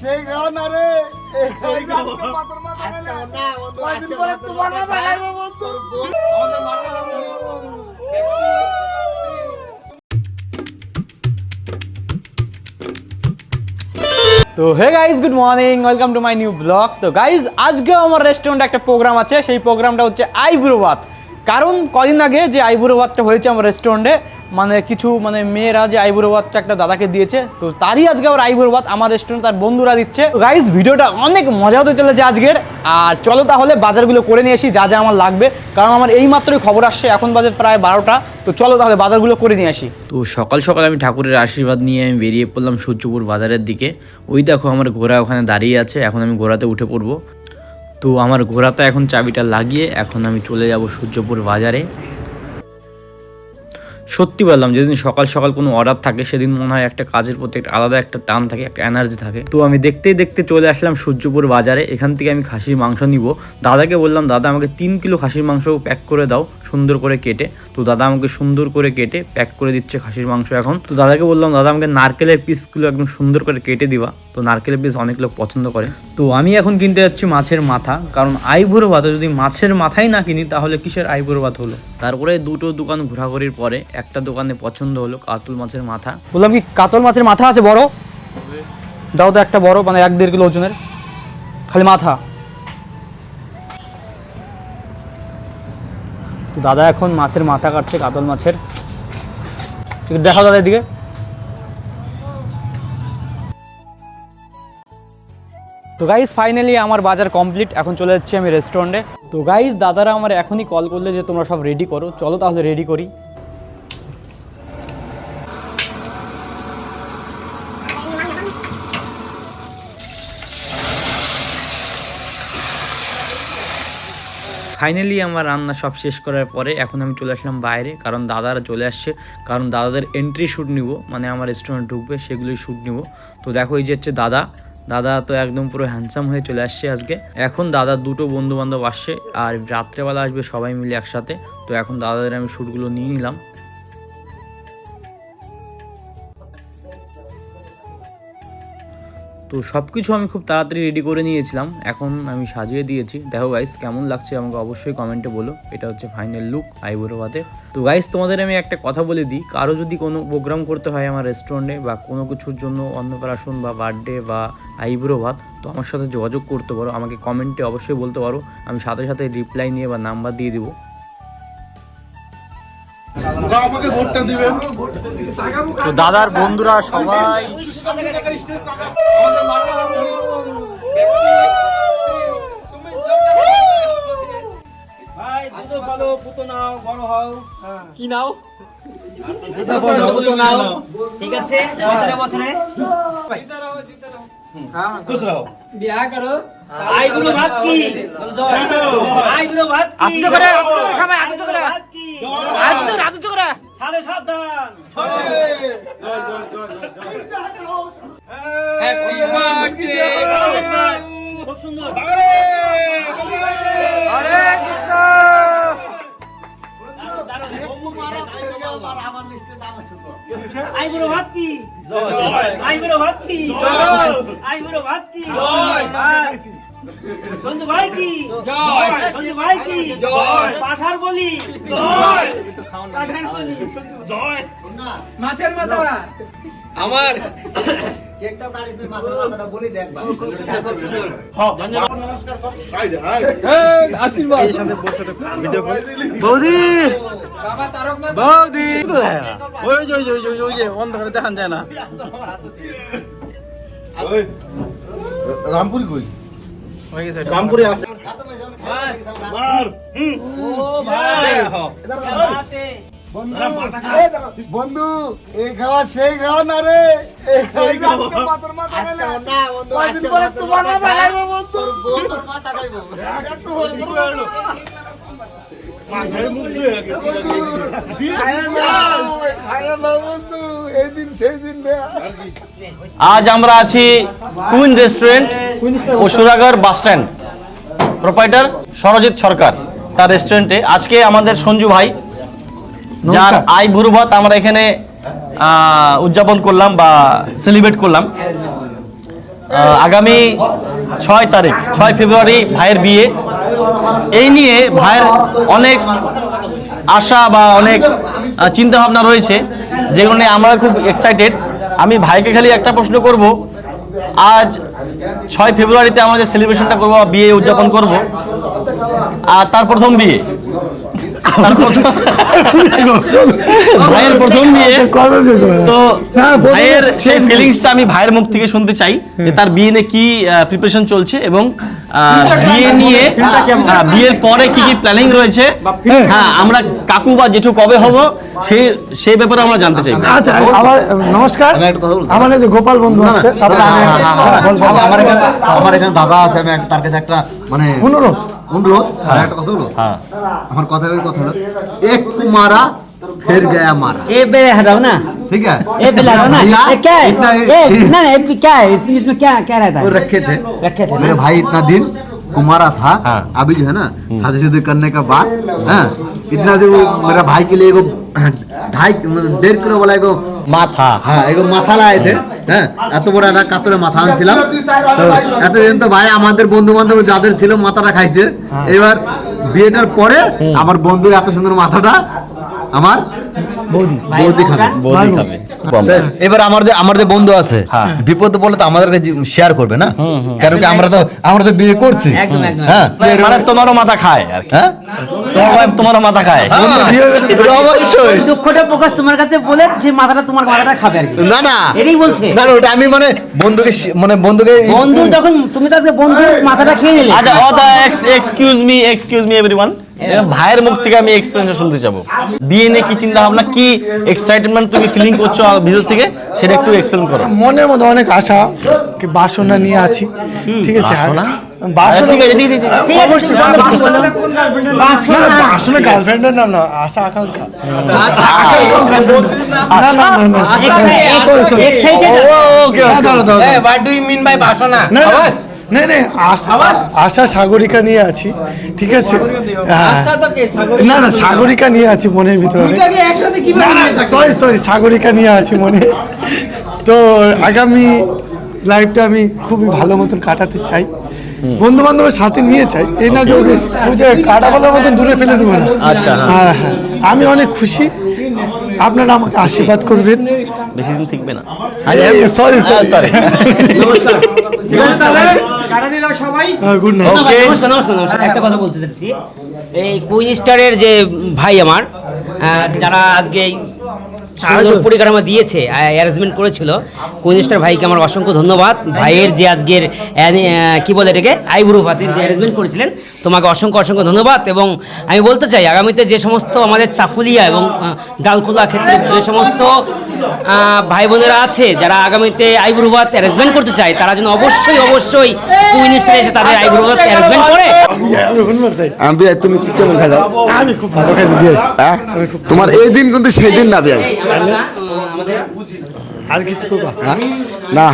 সেই গাও না রে এই গানকে মাথার মাথা গেলে না বন্ধু কয়দিন পরে তোমার মাথা খাইবো বন্ধু আমাদের মাথা তো hey guys good morning welcome to my new blog. তো গাইজ আজকে আমার রেস্টুরেন্টে একটা প্রোগ্রাম আছে, সেই প্রোগ্রামটা হচ্ছে আইবুড়ো ভাত। কারণ কদিন আগে যে আইবুড়ো ভাতটা হয়েছে আমার রেস্টুরেন্টে, কিছু মেয়েরা যে আইবুড়ো ভাতটা একটা দাদাকে দিয়েছে, তো তারই আজকে আবার আইবুড়ো ভাত আমার রেস্টুরেন্টে তার বন্ধুরা দিচ্ছে। তো গাইজ ভিডিওটা অনেক মজা হতে চলেছে আজকের। আর চলো তাহলে বাজারগুলো করে নিয়ে আসি, যা যা আমার লাগবে, কারণ আমার এই মাত্রই খবর আসছে, এখন বাজে প্রায় 12টা। তো চলো তাহলে বাজারগুলো করে নিয়ে আসি। তো সকাল সকাল আমি ঠাকুরের আশীর্বাদ নিয়ে আমি বেরিয়ে পড়লাম সূর্যপুর বাজারের দিকে। ওই দেখো আমার ঘোড়া ওখানে দাঁড়িয়ে আছে, এখন আমি ঘোড়াতে উঠে পড়বো। তো আমার ঘোড়াতে এখন চাবিটা লাগিয়ে এখন আমি চলে যাব সূর্যপুর বাজারে। সত্যি বললাম, যেদিন সকাল সকাল কোনো অর্ডার থাকে সেদিন মনে হয় একটা কাজের প্রতি একটা আলাদা একটা টান থাকে, একটা এনার্জি থাকে। তো আমি দেখতে দেখতে চলে আসলাম সূর্যপুর বাজারে। এখান থেকে আমি খাসির মাংস নিব। দাদাকে বললাম, দাদা আমাকে 3 কিলো খাসির মাংস প্যাক করে দাও সুন্দর করে কেটে। তো দাদা আমাকে সুন্দর করে কেটে প্যাক করে দিচ্ছে খাসির মাংস এখন। তো দাদাকে বললাম, দাদা আমাকে নারকেলের পিসগুলো একদম সুন্দর করে কেটে দিবা। তো নারকেলের পিস অনেক লোক পছন্দ করে। তো আমি এখন কিনতে যাচ্ছি মাছের মাথা, কারণ আইবুড়ো ভাতে যদি মাছের মাথাই না কিনি তাহলে কিসের আইবুড়ো ভাত হলো। তারপরে দুটো দোকান ঘোরাঘুরির পরে একটা দোকানে পছন্দ হলো কাতল মাছের মাথা। বললাম কি কাতল মাছের মাথা আছে বড়? দাও তো একটা বড়, 1-1.5 কিলো ওজনের, খালি মাথা। তো দাদা এখন মাছের মাথা কাটছে, কাতল মাছের। দেখাও দাদা এদিকে। তো গাইজ ফাইনালি আমার বাজার কমপ্লিট, এখন চলে যাচ্ছি আমি রেস্টুরেন্টে। তো গাইজ দাদারা আমার এখনই কল করলে যে তোমরা সব রেডি করো, চলো তাহলে রেডি করি। ফাইনালি আমার রান্না সব শেষ করার পরে এখন আমি চলে আসলাম বাইরে, কারণ দাদারা চলে আসছে। কারণ দাদাদের এন্ট্রি শ্যুট নিব, আমার রেস্টুরেন্ট ঢুকবে সেগুলোই শ্যুট নিব। তো দেখো এই যে হচ্ছে দাদা। দাদা তো একদম পুরো হ্যান্ডসাম হয়ে চলে আসছে আজকে। এখন দাদার দুটো বন্ধু বান্ধব আসছে, আর রাত্রেবেলা আসবে সবাই মিলে একসাথে। তো এখন দাদাদের আমি শ্যুটগুলো নিয়ে নিলাম। তো সব কিছু আমি খুব তাড়াতাড়ি রেডি করে নিয়েছিলাম, এখন আমি সাজিয়ে দিয়েছি। দেখো গাইস কেমন লাগছে আমাকে অবশ্যই কমেন্টে বলো। এটা হচ্ছে ফাইনাল লুক আইবুড়ো ভাতে। তো গাইস তোমাদের আমি একটা কথা বলে দিই, কারো যদি কোনো প্রোগ্রাম করতে হয় আমার রেস্টুরেন্টে বা কোনো কিছুর জন্য, অন্নপ্রাশন বা বার্থডে বা আইবুড়ো ভাত, তো আমার সাথে যোগাযোগ করতে পারো, আমাকে কমেন্টে অবশ্যই বলতে পারো। আমি সাথে সাথে রিপ্লাই নিয়ে বা নাম্বার দিয়ে দিব। আমাকে ভোটটা দিবেন। তো দাদার বন্ধুরা সবাই কি নাও ঠিক আছে, বছরে খুশ রহো, বিয়া করো। আইবুড়ো ভাত কি, আইবুড়ো ভাত কি, আজু করে সবাই আজু করে আজু করে সালে সাবধান। হ্যাপি বার্থডে, খুব সুন্দর। হরে কৃষ্ণ। আইবুড়ো ভাত কি, আইবুড়ো ভাত কি, আইবুড়ো ভাত কি, সঞ্জু ভাই কি, সঞ্জু ভাই কি, পাঠার বলি, পাঠার বলি, মাছের মাথা আমার কেকটা কাটি, তুই মাথার মাথাটা বলি দেখ ভাই। নমস্কার কর, আশীর্বাদ এই সাথে বসে ভিডিও কর। বৌদি, বাবা তারকনাথ বৌদি, ওই যে অন্ধকারে দেখান যায় না। ওই রামপুরি কই হয়ে গেছে, রামপুরি আছে। মার ও ভাই বন্ধু এই খাওয়া সেই খাওয়া না রে এই গানকে মাথার মাথা গেলে না বন্ধু কয়দিন পরে তোমার মাথা খাইবো বন্ধু, তোর মাথা খাইবো। এত হলো মাথায় মুখ দিয়ে খায় না বন্ধু, এই দিন সেই দিন না। আজ আমরা আছি queen restaurant, Pashuragarh bus stand. Proprietor Sarajit Sarkar, তার রেস্টুরেন্টে আজকে আমাদের সঞ্জু ভাই, যার আইবুড়ো ভাত আমরা এখানে উদযাপন করলাম বা সেলিব্রেট করলাম। আগামী 6 ফেব্রুয়ারি ভাইয়ের বিয়ে। এই নিয়ে ভাইয়ের অনেক আশা বা অনেক চিন্তা ভাবনা রয়েছে, যেগুলো নিয়ে আমরা খুব এক্সাইটেড। আমি ভাইকে খালি একটা প্রশ্ন করব, আজ 6 ফেব্রুয়ারিতে আমরা যে সেলিব্রেশনটা করবো, বিয়ে উদযাপন করব, আর তার প্রথম বিয়ে, ভাইয়ের প্রথম বিয়ে, তো ভাইয়ের সেই ফিলিংসটা আমি ভাইয়ের মুখ থেকে শুনতে চাই যে তার বিয়ে নিয়ে কি প্রিপারেশন চলছে এবং বিয়ে নিয়ে বিয়ের পরে কি কি প্ল্যানিং রয়েছে। হ্যাঁ, আমরা কাকু বা জেঠু কবে হব সেই ব্যাপারে আমরা জানতে চাই। আচ্ছা, আমার নমস্কার, আমার এই যে গোপাল বন্ধু আছে, আমার এখানে দাদা আছে, আমি তার কাছে একটা মানে অনুরোধ আমি একটা কথা বলবো। আমার কথা হলো এক কুমারা फिर गया मारा। ये बेले हटाओ ना, ठीक है, ये बेले हटाओ ना। भैया, ये क्या है? इतना ये ना ये क्या है? इसमें क्या क्या रहता वो है? रखे थे ना? मेरे भाई इतना दिन कुमारा था। अभी जो है ना शादी शुदी करने के बाद इतना दिन वो मेरा भाई के लिए 1.5 किलो वाला एगो মাথা, হ্যাঁ এগো মাথা লাগাই थे। হ্যাঁ, এত বড় একটা কাতরে মাথা আনছিলাম, তো এতদিন তো ভাই আমাদের বন্ধু বান্ধব যাদের ছিল মাথাটা খাইছে। এবার বিয়েটার পরে আমার বন্ধু এত সুন্দর মাথাটা আমার বৌদি খাবে। বৌদি খাবে। এবার আমার যে বন্ধু আছে বিপদে বলে তো আমাদেরকে শেয়ার করবে না, কারণ কি আমরা তো বিয়ে করছি। একদম একদম। হ্যাঁ, মানে তোমারও মাথা খায় আর কি। হ্যাঁ, তোমারও মাথা খায়। অবশ্যই। দুঃখটা প্রকাশ তোমার কাছে বলে যে তোমার মাথাটা খাবে আর কি। না না এটাই বলছে। না, ওটা আমি মানে বন্ধুকে বন্ধু যখন তুমি তো আজকে বন্ধুর মাথাটা খেয়ে নিলে। আচ্ছা, এক্সকিউজ মি এভরিওয়ান, ভাইয়ের মুখ থেকে আমি এক্সপ্লেনেশন শুনতে চাবো। বিয়ে নিয়ে কি চিন্তা ভাবনা, কি এক্সাইটমেন্ট তুমি ফিলিং করছো ভিতর থেকে, সেটা একটু এক্সপ্লেন করো। মনের মধ্যে অনেক আশা, কি বাসনা নিয়ে আছি, ঠিক আছে? বাসনা? বাসনা, ঠিক আছে, ঠিক আছে, ঠিক আছে। ঠিক আছে, অবশ্যই। বাসনা। না, বাসনা গার্লফ্রেন্ডের নাম না, আশা আকাঙ্ক্ষা। না না না না, excited. What do you mean by বাসনা? না না, আশা সাগরিকা নিয়ে আছি, ঠিক আছে? না না, সাগরিকা নিয়ে আছি মনের ভিতরে। সরি, সাগরিকা নিয়ে আছি মনে। তো আগামী লাইফটা আমি খুবই ভালো মতন কাটাতে চাই, বন্ধু বান্ধবের সাথে নিয়ে চাই। এই না যে ওই কাটা বলার মতন দূরে ফেলে দেবো না। আচ্ছা, হ্যাঁ হ্যাঁ, আমি অনেক খুশি, আপনারা আমাকে আশীর্বাদ করবেন। বেশি দিন থাকবে না। Sorry sorry. Good night. Okay, নমস্কার। একটা কথা বলতে চাচ্ছি, এই কুইন স্টারের যে ভাই আমার, যারা আজকে এই সুন্দর পরিকাঠামো দিয়েছে, অ্যারেঞ্জমেন্ট করেছিল, কুইন স্টার ভাইকে আমার অসংখ্য ধন্যবাদ। ভাইয়ের যে আজকের কি বলে এটাকে আইব্রো ভাতের যে অ্যারেঞ্জমেন্ট করেছিলেন, তোমাকে অসংখ্য ধন্যবাদ। এবং আমি বলতে চাই, আগামীতে যে সমস্ত আমাদের চাকুলিয়া এবং ডালখোলা ক্ষেত্রে যে সমস্ত ভাই বোনেরা আছে যারা আগামীতে আইব্রো ভাত অ্যারেঞ্জমেন্ট করতে চায়, তারা যেন অবশ্যই কুইন স্টারে এসে তাদের আইব্রো ভাত অ্যারেঞ্জমেন্ট করে। তুমি কেমন খাই যাও? আমি খুব ভালো খাইছি বিয়ে। হ্যাঁ, তোমার এই দিন কিন্তু সেই দিন না বিয়ে। আমাদের আর কিছু করবা না।